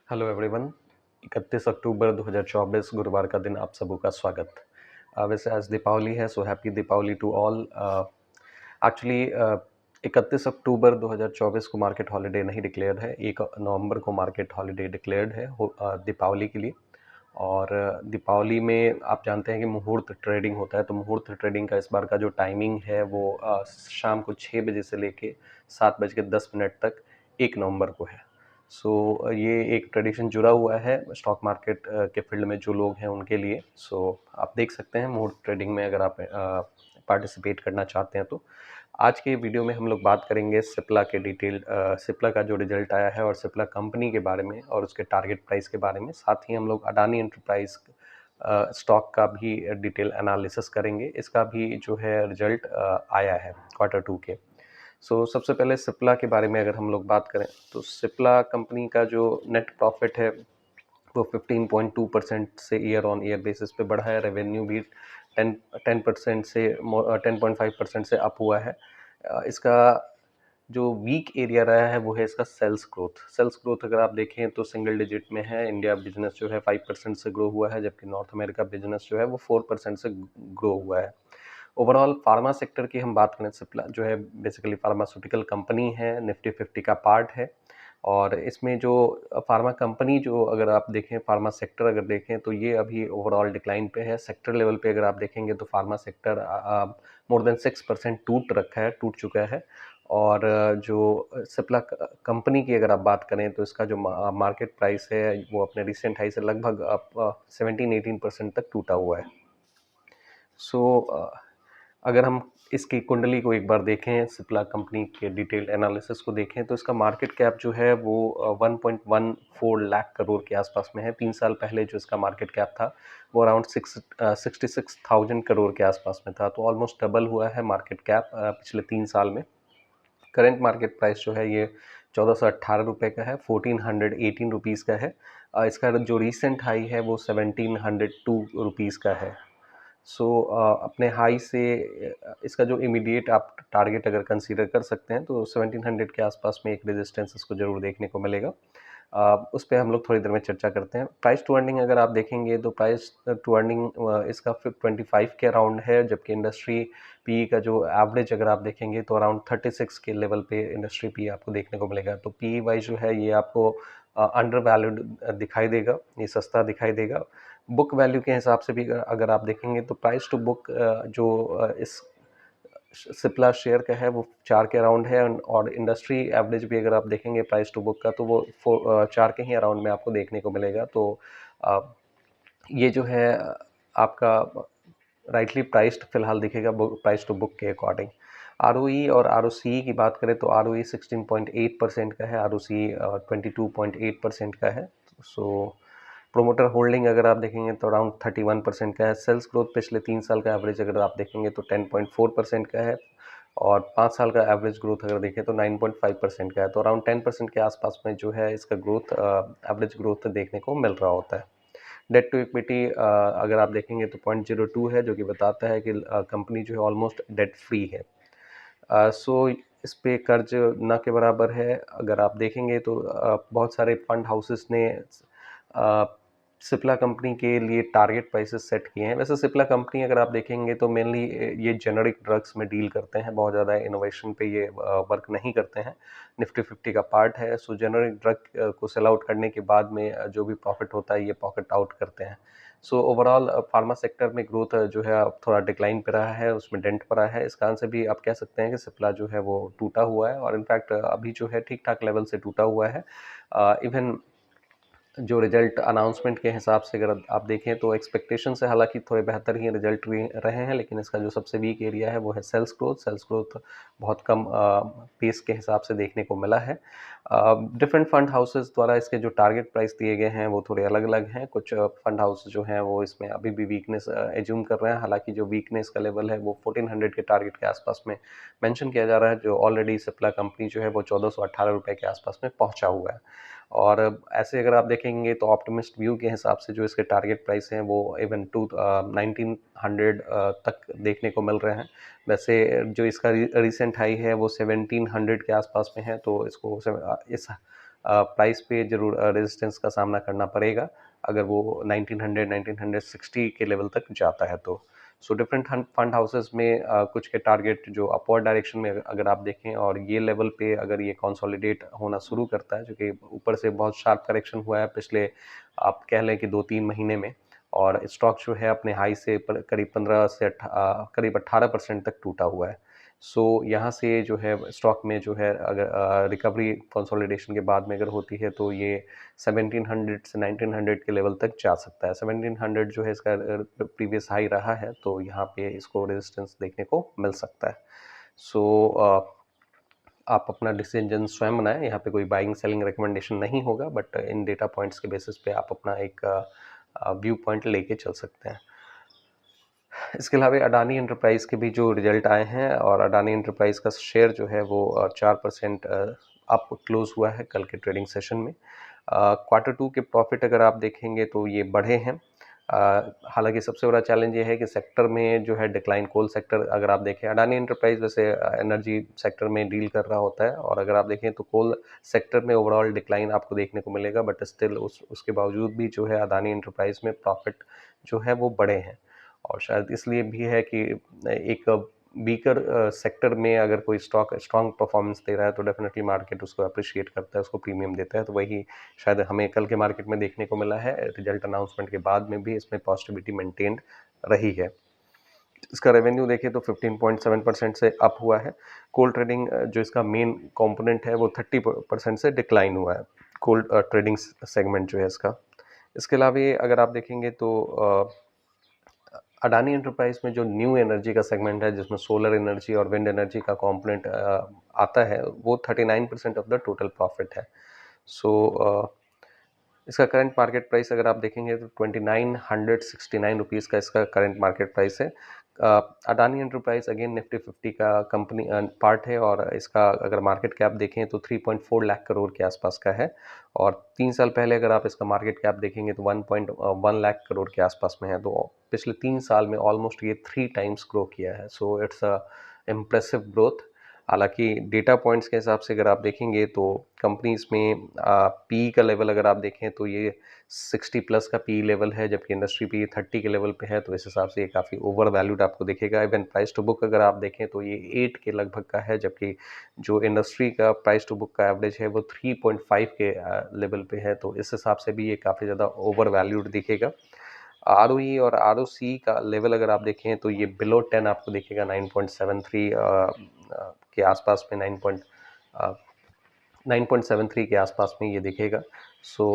Hello everyone. 31 October 2024 गुरुवार का दिन आप सबों का स्वागत। वैसे आज दीपावली है, so happy Deepavali to all. Actually 31 October 2024 को मार्केट हॉलिडे नहीं डिक्लेयर्ड है। 1 नवंबर को मार्केट हॉलिडे डिक्लेयर्ड है दीपावली के लिए। और दीपावली में आप जानते हैं कि मुहूर्त ट्रेडिंग होता है, तो मुहूर्त ट्रेडिंग का इस बार का जो टाइमिंग है वो शाम को 6 बजे से लेके 7:10 तक 1 नवंबर को है। सो ये एक ट्रेडिशन जुड़ा हुआ है स्टॉक मार्केट के फील्ड में जो लोग हैं उनके लिए। सो आप देख सकते हैं मुहूर्त ट्रेडिंग में अगर आप पार्टिसिपेट करना चाहते हैं तो। आज के वीडियो में हम लोग बात करेंगे सिप्ला के डिटेल, सिप्ला का जो रिजल्ट आया है और सिप्ला कंपनी के बारे में और उसके टारगेट प्राइस के बारे में। साथ ही हम लोग अडानी एंटरप्राइज स्टॉक का भी डिटेल एनालिसिस करेंगे। इसका भी जो है रिजल्ट आया है Q2 के। सबसे पहले सिप्ला के बारे में अगर हम लोग बात करें तो सिप्ला कंपनी का जो नेट प्रॉफिट है वो 15.2% से ईयर ऑन ईयर बेसिस पे बढ़ा है। रेवेन्यू भी 10% से 10.5% से अप हुआ है। इसका जो वीक एरिया रहा है वो है इसका सेल्स ग्रोथ। सेल्स ग्रोथ अगर आप देखें तो सिंगल डिजिट में है। इंडिया बिजनेस जो है 5% से ग्रो हुआ है, जबकि नॉर्थ अमेरिका बिजनेस जो है वो 4% से ग्रो हुआ है। ओवरऑल फार्मा सेक्टर की हम बात करें, सिप्ला जो है बेसिकली फार्मास्यूटिकल कंपनी है, निफ्टी 50 का पार्ट है। और इसमें जो फार्मा कंपनी जो अगर आप देखें, फार्मा सेक्टर अगर देखें तो ये अभी ओवरऑल डिक्लाइन पे है। सेक्टर लेवल पे अगर आप देखेंगे तो फार्मा सेक्टर मोर देन 6% टूट चुका है। और जो सिप्ला कंपनी की अगर आप बात करें तो इसका जो मार्केट प्राइस है वो अपने रिसेंट हाई से लगभग 17-18% तक टूटा हुआ है। अगर हम इसकी कुंडली को एक बार देखें, सिप्ला कंपनी के डिटेल एनालिसिस को देखें तो इसका मार्केट कैप जो है वो 1.14 लाख करोड़ के आसपास में है। 3 साल पहले जो इसका मार्केट कैप था वो अराउंड 66,000 करोड़ के आसपास में था। तो ऑलमोस्ट डबल हुआ है मार्केट कैप पिछले 3 साल में। करंट मार्केट प्राइस जो है ये 1418 का है, 1418 रुपीज़ का है। इसका जो रिसेंट हाई है वो 1702 रुपीज़ का है। अपने हाई से इसका जो इमीडिएट आप टारगेट अगर कंसीडर कर सकते हैं तो 1700 के आसपास में एक रेजिस्टेंस इसको जरूर देखने को मिलेगा। उस पर हम लोग थोड़ी देर में चर्चा करते हैं। प्राइस टू अर्निंग अगर आप देखेंगे तो प्राइस टू अर्निंग इसका 25 के अराउंड है, जबकि इंडस्ट्री पी का जो एवरेज अगर आप देखेंगे तो अराउंड 36 के लेवल पे इंडस्ट्री पी आपको देखने को मिलेगा। तो पी वाइज जो है ये आपको अंडर वैल्यूड दिखाई देगा, ये सस्ता दिखाई देगा। बुक वैल्यू के हिसाब से भी अगर आप देखेंगे तो प्राइस टू बुक जो इस सिप्ला शेयर का है वो 4 के अराउंड है। और इंडस्ट्री एवरेज भी अगर आप देखेंगे प्राइस टू बुक का तो वो 4 के ही अराउंड में आपको देखने को मिलेगा। तो ये जो है आपका राइटली प्राइस्ड फिलहाल दिखेगा प्राइस टू बुक के अकॉर्डिंग। आरओई और आरओसी की बात करें तो आरओई 16.8% का है, आरओसी 22.8% का है। प्रोमोटर होल्डिंग अगर आप देखेंगे तो अराउंड 31% का है। सेल्स ग्रोथ पिछले 3 साल का एवरेज अगर आप देखेंगे तो 10.4% का है। और 5 साल का एवरेज ग्रोथ अगर देखें तो 9.5% का है। तो अराउंड 10% के आसपास में जो है इसका ग्रोथ, एवरेज ग्रोथ देखने को मिल रहा होता है। डेट टू इक्विटी अगर आप देखेंगे तो 0.02 है, जो कि बताता है कि कंपनी जो है ऑलमोस्ट डेट फ्री है। इस पे कर्ज न के बराबर है। अगर आप देखेंगे तो बहुत सारे फंड हाउसेस ने सिप्ला कंपनी के लिए टारगेट प्राइसेस सेट किए हैं। वैसे सिप्ला कंपनी अगर आप देखेंगे तो मेनली ये जेनरिक ड्रग्स में डील करते हैं, बहुत ज़्यादा इनोवेशन पे ये वर्क नहीं करते हैं। निफ्टी 50 का पार्ट है। जेनरिक ड्रग को सेल आउट करने के बाद में जो भी प्रॉफिट होता है ये पॉकेट आउट करते हैं। ओवरऑल फार्मा सेक्टर में ग्रोथ जो है अब थोड़ा डिक्लाइन पे रहा है, उसमें डेंट पड़ा है। इस कारण से भी आप कह सकते हैं कि सिप्ला जो है वो टूटा हुआ है, और इनफैक्ट अभी जो है ठीक ठाक लेवल से टूटा हुआ है। इवन जो रिजल्ट अनाउंसमेंट के हिसाब से अगर आप देखें तो एक्सपेक्टेशन से हालांकि थोड़े बेहतर ही रिजल्ट भी रहे हैं, लेकिन इसका जो सबसे वीक एरिया है वो है सेल्स ग्रोथ। सेल्स ग्रोथ बहुत कम पेस के हिसाब से देखने को मिला है। डिफरेंट फंड हाउसेस द्वारा इसके जो टारगेट प्राइस दिए गए हैं वो थोड़े अलग अलग हैं। कुछ फंड हाउस जो हैं वो इसमें अभी भी वीकनेस एज्यूम कर रहे हैं, हालांकि जो वीकनेस का लेवल है वो 1400 के टारगेट के आसपास में मेंशन किया जा रहा है। जो ऑलरेडी सिप्ला कंपनी जो है वो 1418 रुपये के आसपास में पहुंचा हुआ है। और ऐसे अगर आप देखेंगे तो ऑप्टिमिस्ट व्यू के हिसाब से जो इसके टारगेट प्राइस हैं वो इवन 1900 तक देखने को मिल रहे हैं। वैसे जो इसका रिसेंट हाई है वो 1700 के आसपास में है। तो इसको इस प्राइस पे ज़रूर रेजिस्टेंस का सामना करना पड़ेगा अगर वो 1900-1960 के लेवल तक जाता है तो। सो डिफरेंट फंड हाउसेस में कुछ के टारगेट जो अपवर्ड डायरेक्शन में अगर आप देखें और ये लेवल पे अगर ये कंसोलिडेट होना शुरू करता है, जो कि ऊपर से बहुत शार्प करेक्शन हुआ है पिछले आप कह लें कि 2-3 महीने में, और स्टॉक जो है अपने हाई से करीब 15 से करीब 18% तक टूटा हुआ है। सो यहाँ से जो है स्टॉक में जो है अगर रिकवरी कंसोलिडेशन के बाद में अगर होती है तो ये 1700 से 1900 के लेवल तक जा सकता है। 1700 जो है इसका प्रीवियस हाई रहा है, तो यहाँ पे इसको रेजिस्टेंस देखने को मिल सकता है। सो आप अपना डिसीजन स्वयं बनाएं, यहाँ पे कोई बाइंग सेलिंग रिकमेंडेशन नहीं होगा, बट इन डेटा पॉइंट्स के बेसिस पे आप अपना एक व्यू पॉइंट लेके चल सकते हैं। इसके अलावा अडानी एंटरप्राइज के भी जो रिजल्ट आए हैं, और अडानी एंटरप्राइज का शेयर जो है वो 4% अप क्लोज हुआ है कल के ट्रेडिंग सेशन में। Q2 के प्रॉफिट अगर आप देखेंगे तो ये बढ़े हैं। हालांकि सबसे बड़ा चैलेंज ये है कि सेक्टर में जो है डिक्लाइन, कोल सेक्टर अगर आप देखें, अडानी एंटरप्राइज वैसे एनर्जी सेक्टर में डील कर रहा होता है, और अगर आप देखें तो कोल सेक्टर में ओवरऑल डिक्लाइन आपको देखने को मिलेगा, बट स्टिल उसके बावजूद भी जो है अडानी एंटरप्राइज में प्रॉफिट जो है वो बढ़े हैं। और शायद इसलिए भी है कि एक वीकर सेक्टर में अगर कोई स्टॉक स्ट्रांग परफॉर्मेंस दे रहा है तो डेफिनेटली मार्केट उसको अप्रिशिएट करता है, उसको प्रीमियम देता है। तो वही शायद हमें कल के मार्केट में देखने को मिला है। रिजल्ट अनाउंसमेंट के बाद में भी इसमें पॉजिटिविटी मेंटेन रही है। इसका रेवेन्यू देखें तो 15.7% से अप हुआ है। कोल ट्रेडिंग जो इसका मेन कंपोनेंट है वो 30% से डिक्लाइन हुआ है, कोल ट्रेडिंग सेगमेंट जो है इसका। इसके अलावा अगर आप देखेंगे तो अडानी एंटरप्राइज में जो न्यू एनर्जी का सेगमेंट है, जिसमें सोलर एनर्जी और विंड एनर्जी का कंपोनेंट आता है, वो 39% ऑफ द टोटल प्रॉफिट है। सो इसका करंट मार्केट प्राइस अगर आप देखेंगे तो 2969 रुपीज़ का इसका करंट मार्केट प्राइस है। अडानी एंटरप्राइज अगेन निफ्टी 50 का कंपनी पार्ट है, और इसका अगर मार्केट कैप देखें तो 3.4 लाख करोड़ के आसपास का है, और 3 साल पहले अगर आप इसका मार्केट कैप देखेंगे तो 1.1 लाख करोड़ के आसपास में है। तो पिछले 3 साल में ऑलमोस्ट ये 3 टाइम्स ग्रो किया है। So it's a impressive growth. हालांकि डेटा पॉइंट्स के हिसाब से अगर आप देखेंगे तो कंपनीज में पी का लेवल अगर आप देखें तो ये 60 प्लस का पी लेवल है, जबकि इंडस्ट्री पी 30 के लेवल पे है, तो इस हिसाब से ये काफ़ी ओवर वैल्यूड आपको दिखेगा। इवन प्राइस टू बुक अगर आप देखें तो ये 8 के लगभग का है, जबकि जो इंडस्ट्री का प्राइस टू बुक का एवरेज है वो 3.5 के लेवल पे है, तो इस हिसाब से भी ये काफ़ी ज़्यादा ओवर वैल्यूड दिखेगा। ROE और ROC का लेवल अगर आप देखें तो ये बिलो 10 आपको दिखेगा, 9.73 के आसपास में, 9.73 के आसपास में ये दिखेगा। सो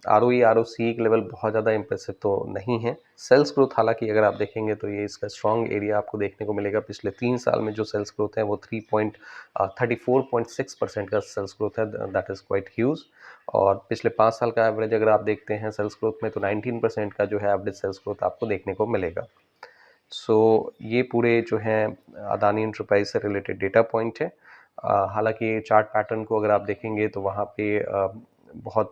ROE ROC के लेवल बहुत ज़्यादा इंप्रेसिव तो नहीं है। सेल्स ग्रोथ हालांकि अगर आप देखेंगे तो ये इसका स्ट्रॉन्ग एरिया आपको देखने को मिलेगा। पिछले 3 साल में जो सेल्स ग्रोथ है वो 34.6% का सेल्स ग्रोथ है, दैट इज़ क्वाइट ह्यूज। और पिछले 5 साल का एवरेज अगर आप देखते हैं सेल्स ग्रोथ में तो 19% का जो है एवरेज सेल्स ग्रोथ आपको देखने को मिलेगा। सो ये पूरे जो हैं अडानी एंटरप्राइज से रिलेटेड डेटा पॉइंट है। हालांकि चार्ट पैटर्न को अगर आप देखेंगे तो वहाँ पे बहुत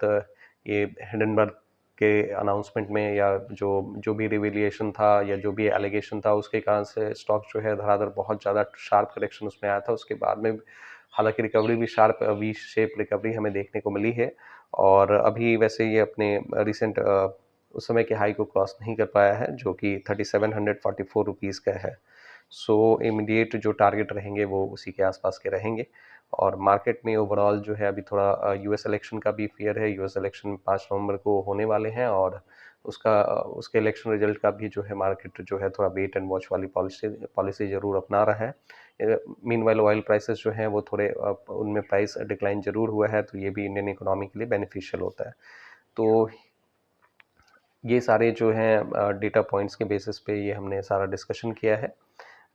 ये हिंडनबर्ग के अनाउंसमेंट में या जो भी रिविलिएशन था या जो भी एलिगेशन था उसके कारण से स्टॉक जो है धड़ाधड़ बहुत ज़्यादा शार्प करेक्शन उसमें आया था। उसके बाद में हालांकि रिकवरी भी शार्प वी शेप रिकवरी हमें देखने को मिली है, और अभी वैसे ये अपने रिसेंट उस समय के हाई को क्रॉस नहीं कर पाया है, जो कि 3744 रुपीज़ का है। सो इमीडिएट जो टारगेट रहेंगे वो उसी के आसपास के रहेंगे। और मार्केट में ओवरऑल जो है अभी थोड़ा यूएस इलेक्शन का भी फियर है। यूएस इलेक्शन 5 नवंबर को होने वाले हैं, और उसके इलेक्शन रिजल्ट का भी जो है मार्केट जो है थोड़ा वेट एंड वॉच वाली पॉलिसी ज़रूर अपना रहा है। मीनवाइल ऑयल प्राइसेस जो हैं वो थोड़े उनमें प्राइस डिक्लाइन ज़रूर हुआ है, तो ये भी इंडियन इकोनॉमी के लिए बेनिफिशियल होता है। तो ये सारे जो हैं डेटा पॉइंट्स के बेसिस पे ये हमने सारा डिस्कशन किया है।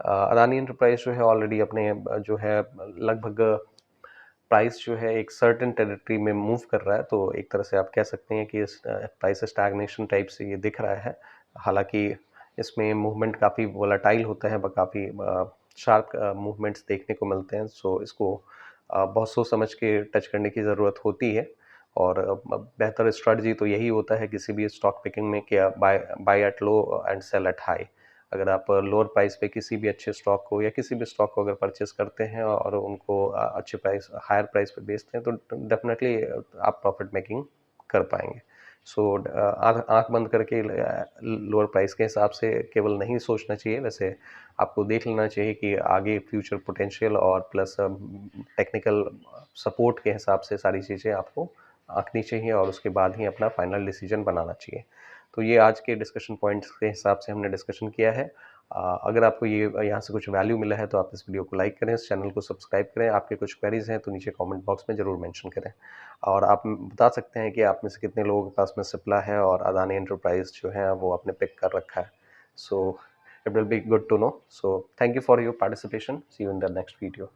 अडानी एंटरप्राइज जो है ऑलरेडी अपने जो है लगभग प्राइस जो है एक सर्टेन टेरिटरी में मूव कर रहा है, तो एक तरह से आप कह सकते हैं कि इस प्राइस स्टैग्नेशन टाइप से ये दिख रहा है। हालांकि इसमें मूवमेंट काफ़ी वोलाटाइल होता है, काफ़ी शार्प मूवमेंट्स देखने को मिलते हैं। सो इसको बहुत सोच समझ के टच करने की ज़रूरत होती है, और बेहतर स्ट्रेटजी तो यही होता है किसी भी स्टॉक पिकिंग में कि buy at low and sell at high. अगर आप लोअर प्राइस पे किसी भी अच्छे स्टॉक को या किसी भी स्टॉक को अगर परचेस करते हैं और उनको अच्छे प्राइस हायर प्राइस पे बेचते हैं तो डेफिनेटली आप प्रॉफिट मेकिंग कर पाएंगे। सो आँख बंद करके लोअर प्राइस के हिसाब से केवल नहीं सोचना चाहिए, वैसे आपको देख लेना चाहिए कि आगे फ्यूचर पोटेंशियल और प्लस टेक्निकल सपोर्ट के हिसाब से सारी चीज़ें आपको आंकनी चाहिए और उसके बाद ही अपना फाइनल डिसीजन बनाना चाहिए। तो ये आज के डिस्कशन पॉइंट्स के हिसाब से हमने डिस्कशन किया है। अगर आपको ये यहाँ से कुछ वैल्यू मिला है तो आप इस वीडियो को लाइक करें, इस चैनल को सब्सक्राइब करें। आपके कुछ क्वेरीज हैं तो नीचे कमेंट बॉक्स में ज़रूर मेंशन करें और आप बता सकते हैं कि आप में से कितने लोगों के पास में सिप्ला है और अदानी एंटरप्राइज जो है वो आपने पिक कर रखा है। So it will be good to know. So thank you for your participation. See you in the next video.